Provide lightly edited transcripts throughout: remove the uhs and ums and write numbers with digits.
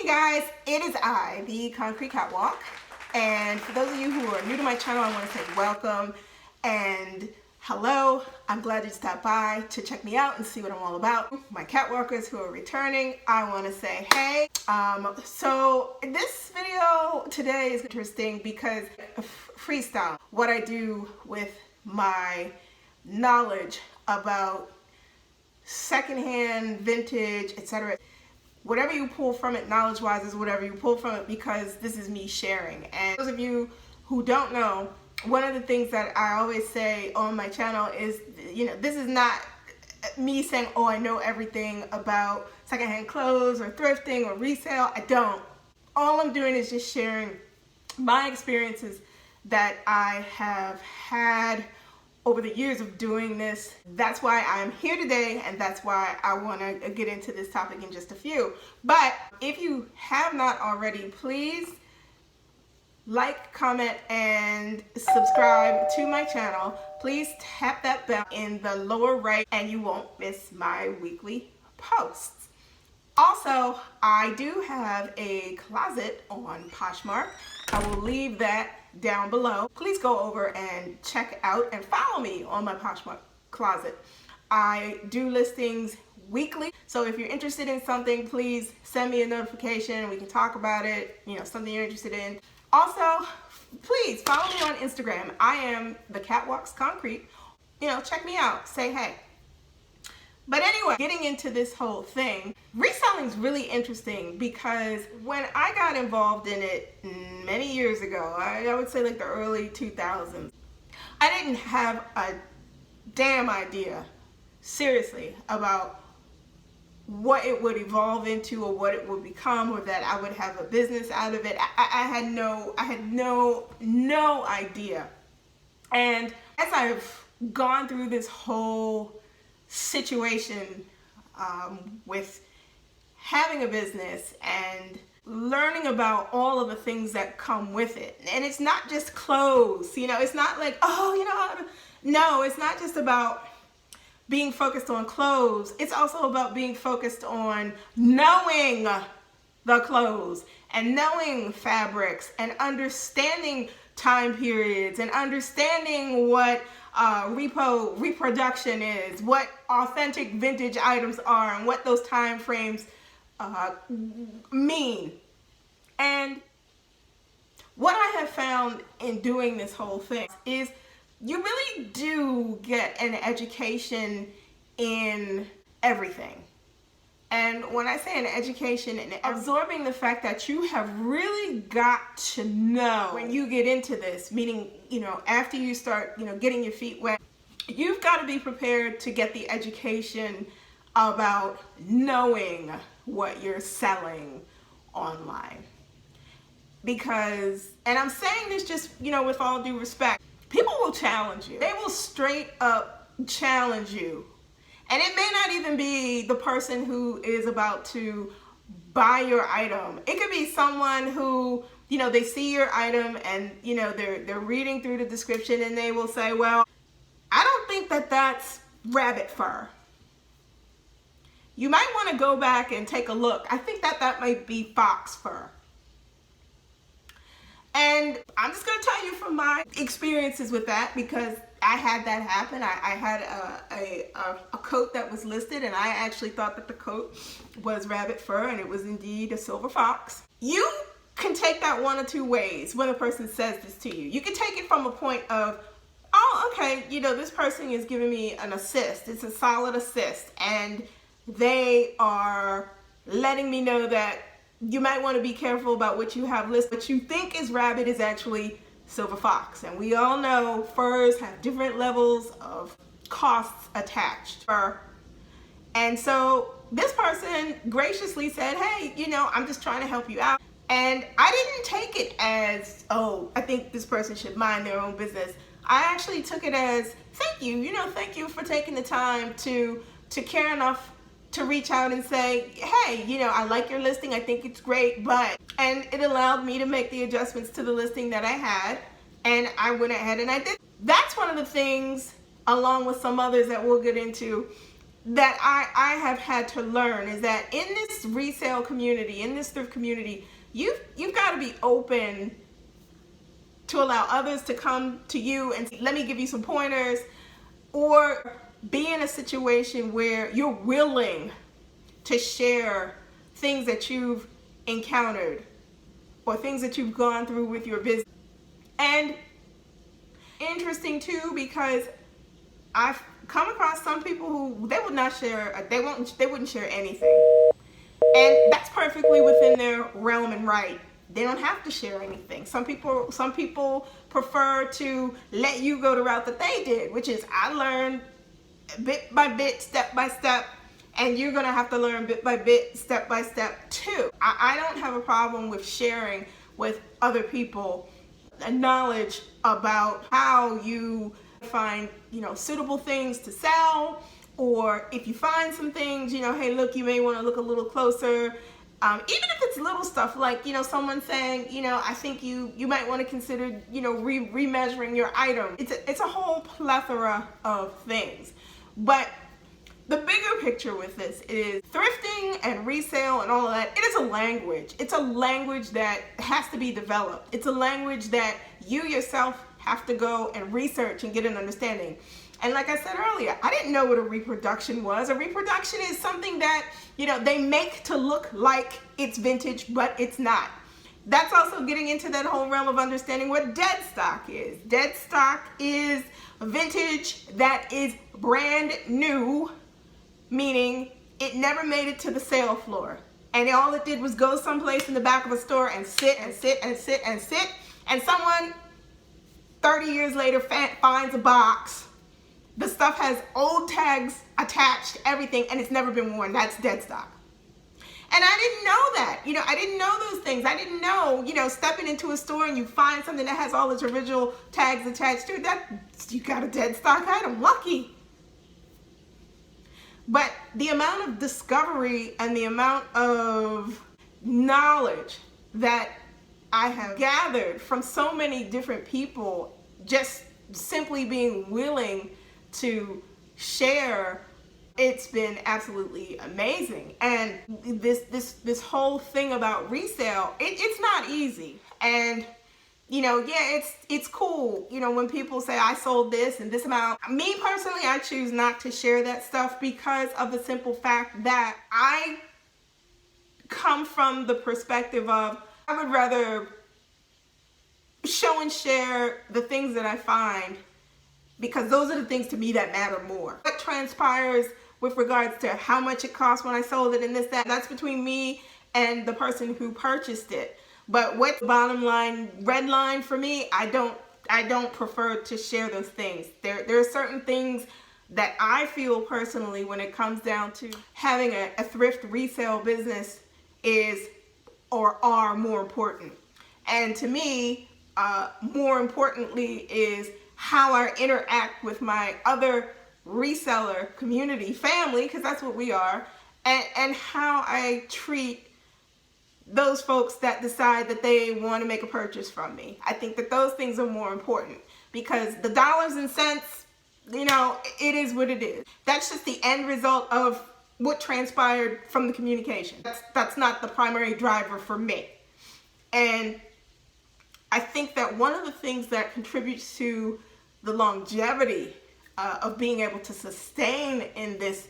Hey guys, it is I, the Concrete Catwalk, and for those of you who are new to my channel, I want to say welcome and hello. I'm glad you stopped by to check me out and see what I'm all about. My catwalkers who are returning, I want to say hey. So this video today is interesting because freestyle, what I do with my knowledge about secondhand, vintage, etc. Whatever you pull from it knowledge-wise is whatever you pull from it, because this is me sharing. And those of you who don't know, one of the things that I always say on my channel is, this is not me saying, oh, I know everything about secondhand clothes or thrifting or resale. I don't. All I'm doing is just sharing my experiences that I have had over the years of doing this. That's why I'm here today, and that's why I want to get into this topic in just a few. But if you have not already, please like, comment, and subscribe to my channel. Please tap that bell in the lower right and you won't miss my weekly posts. Also, I do have a closet on Poshmark. I will leave that down below. Please go over and check out and follow me on my Poshmark closet. I do listings weekly, so if you're interested in something, please send me a notification. We can talk about it, something you're interested in. Also, please follow me on Instagram. I am the Catwalks Concrete. Check me out, say hey. But anyway, getting into this whole thing, reselling is really interesting because when I got involved in it many years ago, I would say like the early 2000s, I didn't have a damn idea, seriously, about what it would evolve into or what it would become, or that I would have a business out of it. I had no idea. And as I've gone through this whole situation with having a business and learning about all of the things that come with it, and it's not just clothes, it's not like, no, it's not just about being focused on clothes. It's also about being focused on knowing the clothes and knowing fabrics and understanding time periods and understanding what reproduction is, what authentic vintage items are, and what those time frames mean. And what I have found in doing this whole thing is you really do get an education in everything. And when I say an education in absorbing the fact that you have really got to know when you get into this, meaning, after you start, getting your feet wet, you've got to be prepared to get the education about knowing what you're selling online. Because, and I'm saying this just, with all due respect, people will challenge you. They will straight up challenge you. And it may not even be the person who is about to buy your item. It could be someone who, they see your item and, they're reading through the description and they will say, well, I don't think that that's rabbit fur. You might want to go back and take a look. I think that might be fox fur. And I'm just going to tell you from my experiences with that, because I had that happen. I had a coat that was listed, and I actually thought that the coat was rabbit fur, and it was indeed a silver fox. You can take that one or two ways when a person says this to you. You can take it from a point of, oh, okay, this person is giving me an assist. It's a solid assist, and they are letting me know that you might want to be careful about what you have listed. What you think is rabbit is actually silver fox. And we all know furs have different levels of costs attached. And so this person graciously said, hey, I'm just trying to help you out. And I didn't take it as, oh, I think this person should mind their own business. I actually took it as, thank you, thank you for taking the time to care enough to reach out and say, hey, I like your listing, I think it's great, and it allowed me to make the adjustments to the listing that I had, and I went ahead and I did. That's one of the things, along with some others that we'll get into, that I have had to learn is that in this resale community, in this thrift community, you've got to be open to allow others to come to you and say, let me give you some pointers, or be in a situation where you're willing to share things that you've encountered or things that you've gone through with your business. And interesting too, because I've come across some people who they would not share, they wouldn't share anything. And that's perfectly within their realm and right. They don't have to share anything. Some people prefer to let you go the route that they did, which is I learned bit by bit, step by step, and you're gonna have to learn bit by bit, step by step too. I don't have a problem with sharing with other people knowledge about how you find, suitable things to sell, or if you find some things, hey, look, you may want to look a little closer. Even if it's little stuff like, someone saying, I think you might want to consider, remeasuring your item. It's a whole plethora of things. But the bigger picture with this is thrifting and resale and all of that. It is a language. It's a language that has to be developed. It's a language that you yourself have to go and research and get an understanding. And like I said earlier, I didn't know what a reproduction was. A reproduction is something that, they make to look like it's vintage, but it's not. That's also getting into that whole realm of understanding what dead stock is. Dead stock is vintage that is brand new, meaning it never made it to the sale floor. And all it did was go someplace in the back of a store and sit and sit and sit and sit. And someone 30 years later finds a box. The stuff has old tags attached, everything, and it's never been worn. That's dead stock. And I didn't know that. I didn't know those things. I didn't know, stepping into a store and you find something that has all its original tags attached to it, that you got a dead stock item. Lucky. But the amount of discovery and the amount of knowledge that I have gathered from so many different people, just simply being willing to share, it's been absolutely amazing. And this whole thing about resale, it's not easy. And it's cool, when people say I sold this and this amount. Me personally, I choose not to share that stuff because of the simple fact that I come from the perspective of I would rather show and share the things that I find, because those are the things to me that matter more. What transpires with regards to how much it cost when I sold it and this, that's between me and the person who purchased it. But what's the bottom line, red line for me, I don't prefer to share those things. There are certain things that I feel personally when it comes down to having a thrift resale business are more important. And to me, more importantly is how I interact with my other reseller community, family, because that's what we are, and how I treat those folks that decide that they want to make a purchase from me. I think that those things are more important, because the dollars and cents, it is what it is. That's just the end result of what transpired from the communication. That's not the primary driver for me. And I think that one of the things that contributes to the longevity of being able to sustain in this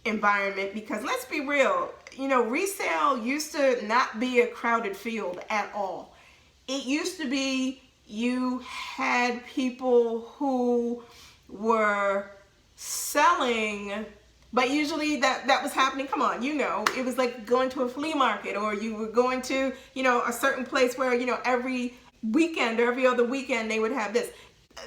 environment, because let's be real, resale used to not be a crowded field at all. It used to be you had people who were selling, but usually that was happening, come on, it was like going to a flea market, or you were going to, a certain place where, every weekend or every other weekend they would have this.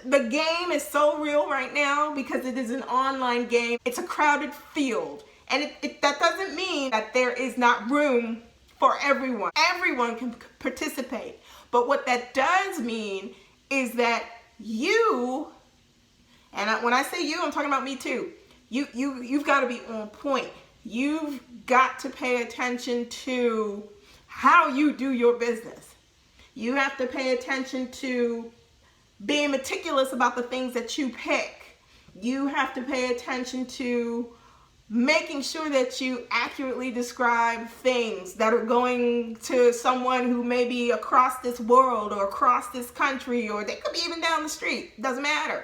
The game is so real right now because it is an online game. It's a crowded field. And that doesn't mean that there is not room for everyone. Everyone can participate. But what that does mean is that you, and when I say you, I'm talking about me too. You've got to be on point. You've got to pay attention to how you do your business. You have to pay attention to being meticulous about the things that you pick. You have to pay attention to making sure that you accurately describe things that are going to someone who may be across this world or across this country, or they could be even down the street. Doesn't matter.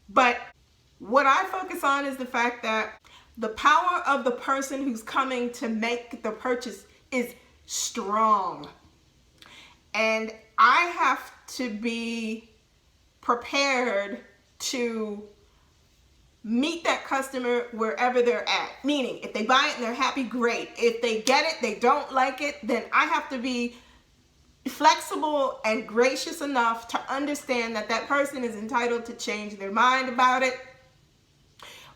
But what I focus on is the fact that the power of the person who's coming to make the purchase is strong. And I have to be prepared to meet that customer wherever they're at. Meaning, if they buy it and they're happy, great. If they get it, they don't like it, then I have to be flexible and gracious enough to understand that that person is entitled to change their mind about it.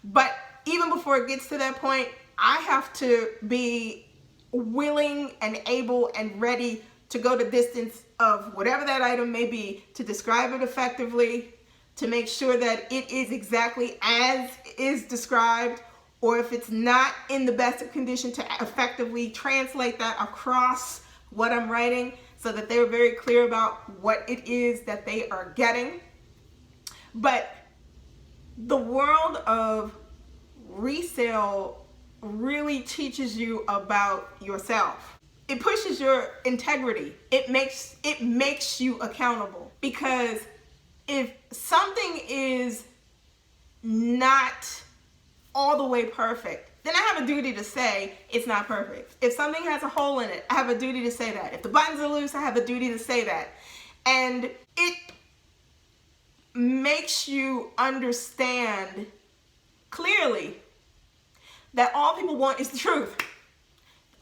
But even before it gets to that point, I have to be willing and able and ready to go the distance of whatever that item may be to describe it effectively, to make sure that it is exactly as is described, or if it's not in the best of condition, to effectively translate that across what I'm writing so that they're very clear about what it is that they are getting. But the world of resale really teaches you about yourself. It pushes your integrity. It makes you accountable, because if something is not all the way perfect, then I have a duty to say it's not perfect. If something has a hole in it, I have a duty to say that. If the buttons are loose, I have a duty to say that. And it makes you understand clearly that all people want is the truth.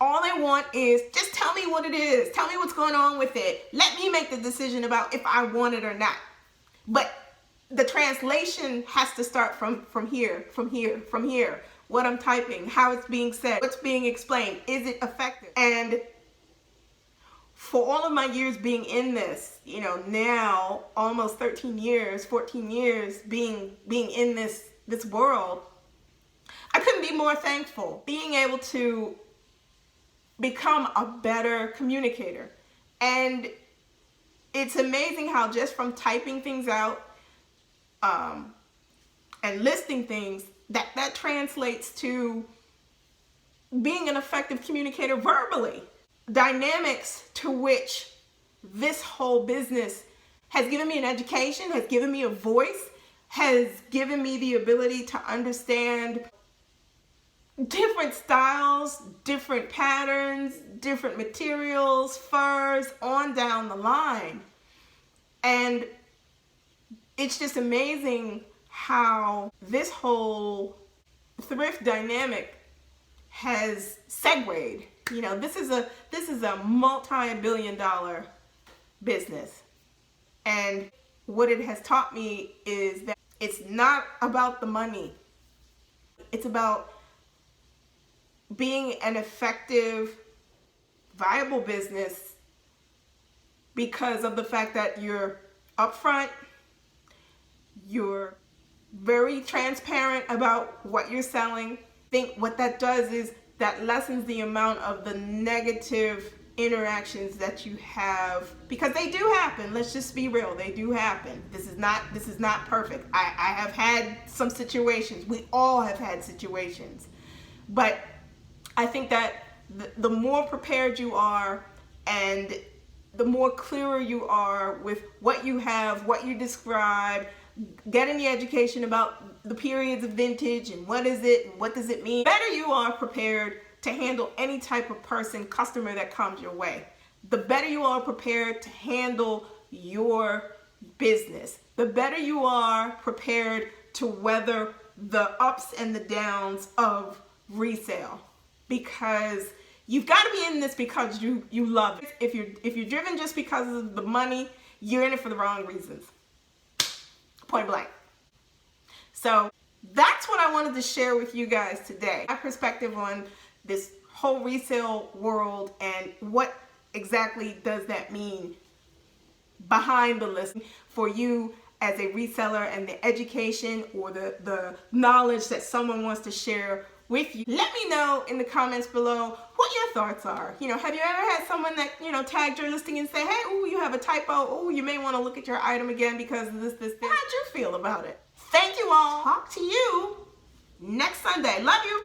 All they want is, just tell me what it is. Tell me what's going on with it. Let me make the decision about if I want it or not. But the translation has to start from here. What I'm typing, how it's being said, what's being explained, is it effective? And for all of my years being in this, now almost 13 years, 14 years being in this world, I couldn't be more thankful. Being able to become a better communicator. And it's amazing how just from typing things out and listing things, that translates to being an effective communicator verbally. Dynamics to which this whole business has given me an education, has given me a voice, has given me the ability to understand different styles, different patterns, different materials, furs, on down the line. And it's just amazing how this whole thrift dynamic has segued. This is a multi-billion-dollar business. And what it has taught me is that it's not about the money. It's about being an effective, viable business because of the fact that you're upfront, you're very transparent about what you're selling. I think what that does is that lessens the amount of the negative interactions that you have, because they do happen. Let's just be real, they do happen. This is not perfect. I have had some situations. We all have had situations. But I think that the more prepared you are and the more clearer you are with what you have, what you describe, getting the education about the periods of vintage and what is it and what does it mean, the better you are prepared to handle any type of person, customer that comes your way. The better you are prepared to handle your business. The better you are prepared to weather the ups and the downs of resale. Because you've got to be in this because you love it. If you're driven just because of the money, you're in it for the wrong reasons. Point blank. So that's what I wanted to share with you guys today. My perspective on this whole resale world and what exactly does that mean behind the listing for you as a reseller, and the education or the knowledge that someone wants to share with you. Let me know in the comments below what your thoughts are. Have you ever had someone that, tagged your listing and say, hey, ooh, you have a typo. Oh, you may want to look at your item again because of this. How'd you feel about it? Thank you all. Talk to you next Sunday. Love you.